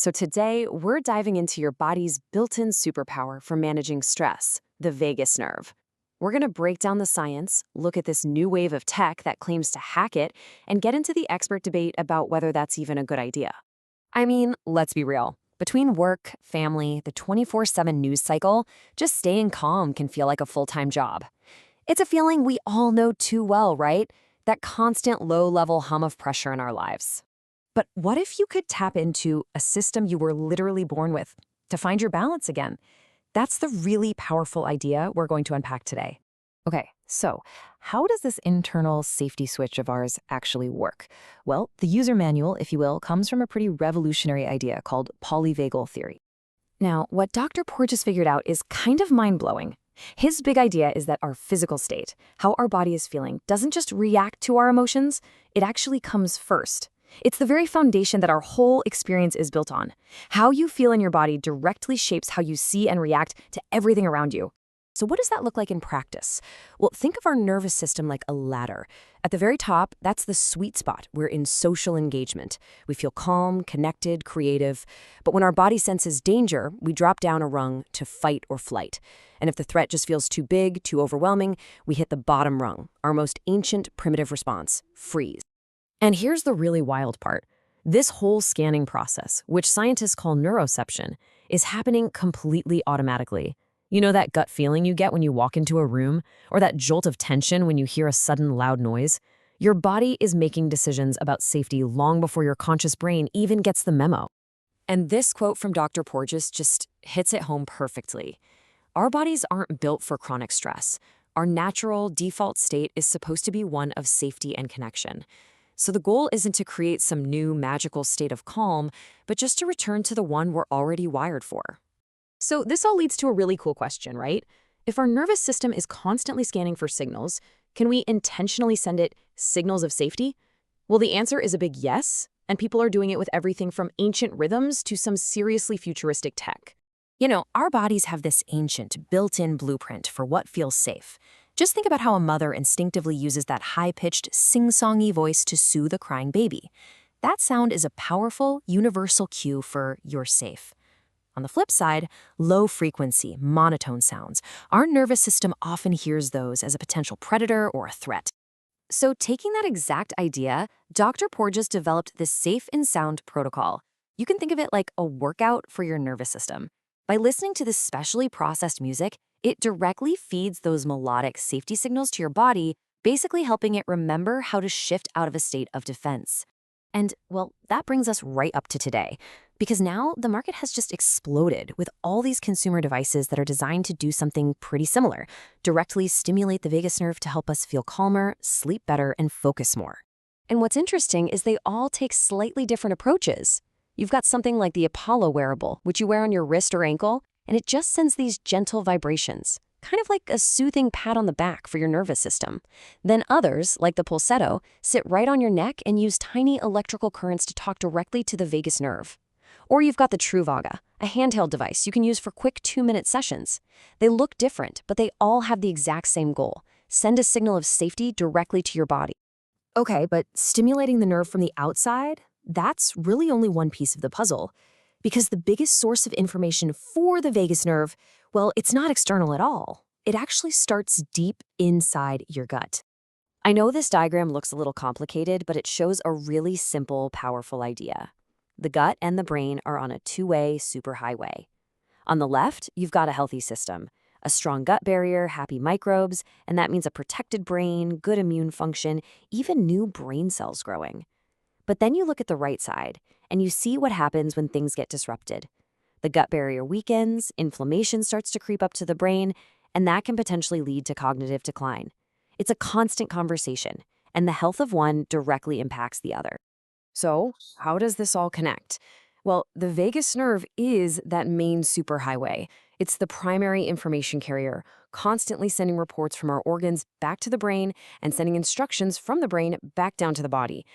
So today, we're diving into your body's built-in superpower for managing stress, the vagus nerve. We're going to break down the science, look at this new wave of tech that claims to hack it, and get into the expert debate about whether that's even a good idea. I mean, let's be real. Between work, family, the 24/7 news cycle, just staying calm can feel like a full-time job. It's a feeling we all know too well, right? That constant low-level hum of pressure in our lives. But what if you could tap into a system you were literally born with to find your balance again? That's the really powerful idea we're going to unpack today. Okay, so how does this internal safety switch of ours actually work? Well, the user manual, if you will, comes from a pretty revolutionary idea called polyvagal theory. Now, what Dr. Porges figured out is kind of mind-blowing. His big idea is that our physical state, how our body is feeling, doesn't just react to our emotions, it actually comes first. It's the very foundation that our whole experience is built on. How you feel in your body directly shapes how you see and react to everything around you. So what does that look like in practice? Well, think of our nervous system like a ladder. At the very top, that's the sweet spot. We're in social engagement. We feel calm, connected, creative. But when our body senses danger, we drop down a rung to fight or flight. And if the threat just feels too big, too overwhelming, we hit the bottom rung, our most ancient primitive response, freeze. And here's the really wild part. This whole scanning process, which scientists call neuroception, is happening completely automatically. You know that gut feeling you get when you walk into a room, or that jolt of tension when you hear a sudden loud noise? Your body is making decisions about safety long before your conscious brain even gets the memo. And this quote from Dr. Porges just hits it home perfectly. Our bodies aren't built for chronic stress. Our natural default state is supposed to be one of safety and connection. So the goal isn't to create some new magical state of calm, but just to return to the one we're already wired for. So this all leads to a really cool question, right? If our nervous system is constantly scanning for signals, can we intentionally send it signals of safety? Well, the answer is a big yes, and people are doing it with everything from ancient rhythms to some seriously futuristic tech. You know, our bodies have this ancient, built-in blueprint for what feels safe. Just think about how a mother instinctively uses that high-pitched, sing-songy voice to soothe a crying baby. That sound is a powerful, universal cue for "you're safe." On the flip side, low-frequency, monotone sounds. Our nervous system often hears those as a potential predator or a threat. So taking that exact idea, Dr. Porges developed this Safe and Sound protocol. You can think of it like a workout for your nervous system. By listening to this specially processed music, it directly feeds those melodic safety signals to your body, basically helping it remember how to shift out of a state of defense. And, well, that brings us right up to today, because now the market has just exploded with all these consumer devices that are designed to do something pretty similar, directly stimulate the vagus nerve to help us feel calmer, sleep better, and focus more. And what's interesting is they all take slightly different approaches. You've got something like the Apollo wearable, which you wear on your wrist or ankle, and it just sends these gentle vibrations, kind of like a soothing pat on the back for your nervous system. Then others, like the Pulsetto, sit right on your neck and use tiny electrical currents to talk directly to the vagus nerve. Or you've got the Truvaga, a handheld device you can use for quick 2-minute sessions. They look different, but they all have the exact same goal: send a signal of safety directly to your body. Okay, but stimulating the nerve from the outside? That's really only one piece of the puzzle. Because the biggest source of information for the vagus nerve, well, it's not external at all. It actually starts deep inside your gut. I know this diagram looks a little complicated, but it shows a really simple, powerful idea. The gut and the brain are on a two-way superhighway. On the left, you've got a healthy system, a strong gut barrier, happy microbes, and that means a protected brain, good immune function, even new brain cells growing. But then you look at the right side, and you see what happens when things get disrupted. The gut barrier weakens, inflammation starts to creep up to the brain, and that can potentially lead to cognitive decline. It's a constant conversation, and the health of one directly impacts the other. So, how does this all connect? Well, the vagus nerve is that main superhighway. It's the primary information carrier, constantly sending reports from our organs back to the brain and sending instructions from the brain back down to the body.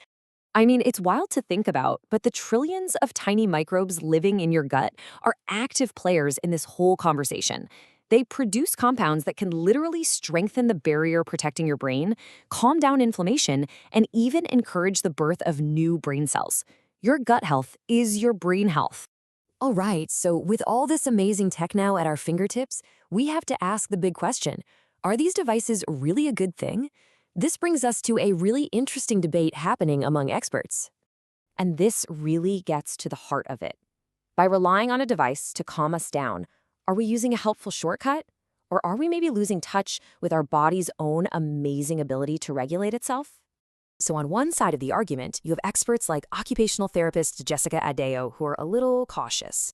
I mean, it's wild to think about, but the trillions of tiny microbes living in your gut are active players in this whole conversation. They produce compounds that can literally strengthen the barrier protecting your brain, calm down inflammation, and even encourage the birth of new brain cells. Your gut health is your brain health. All right, so with all this amazing tech now at our fingertips, we have to ask the big question. Are these devices really a good thing? This brings us to a really interesting debate happening among experts. And this really gets to the heart of it. By relying on a device to calm us down, are we using a helpful shortcut? Or are we maybe losing touch with our body's own amazing ability to regulate itself? So on one side of the argument, you have experts like occupational therapist Jessica Adeo who are a little cautious.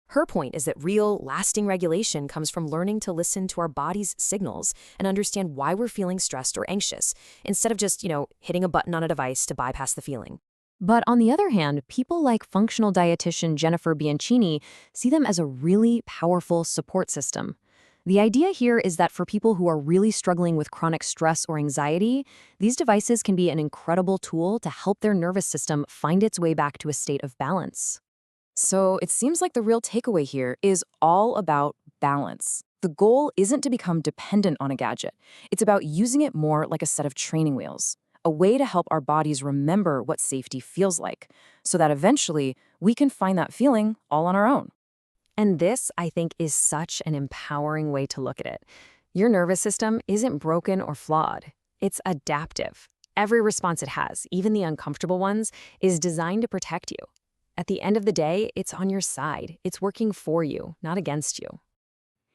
Her point is that real, lasting regulation comes from learning to listen to our body's signals and understand why we're feeling stressed or anxious, instead of just, hitting a button on a device to bypass the feeling. But on the other hand, people like functional dietitian Jennifer Bianchini see them as a really powerful support system. The idea here is that for people who are really struggling with chronic stress or anxiety, these devices can be an incredible tool to help their nervous system find its way back to a state of balance. So it seems like the real takeaway here is all about balance. The goal isn't to become dependent on a gadget. It's about using it more like a set of training wheels, a way to help our bodies remember what safety feels like, so that eventually we can find that feeling all on our own. And this, I think, is such an empowering way to look at it. Your nervous system isn't broken or flawed. It's adaptive. Every response it has, even the uncomfortable ones, is designed to protect you. At the end of the day, it's on your side. It's working for you, not against you.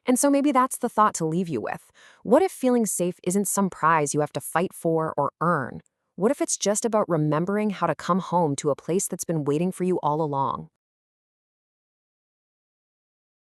And so maybe that's the thought to leave you with. What if feeling safe isn't some prize you have to fight for or earn? What if it's just about remembering how to come home to a place that's been waiting for you all along?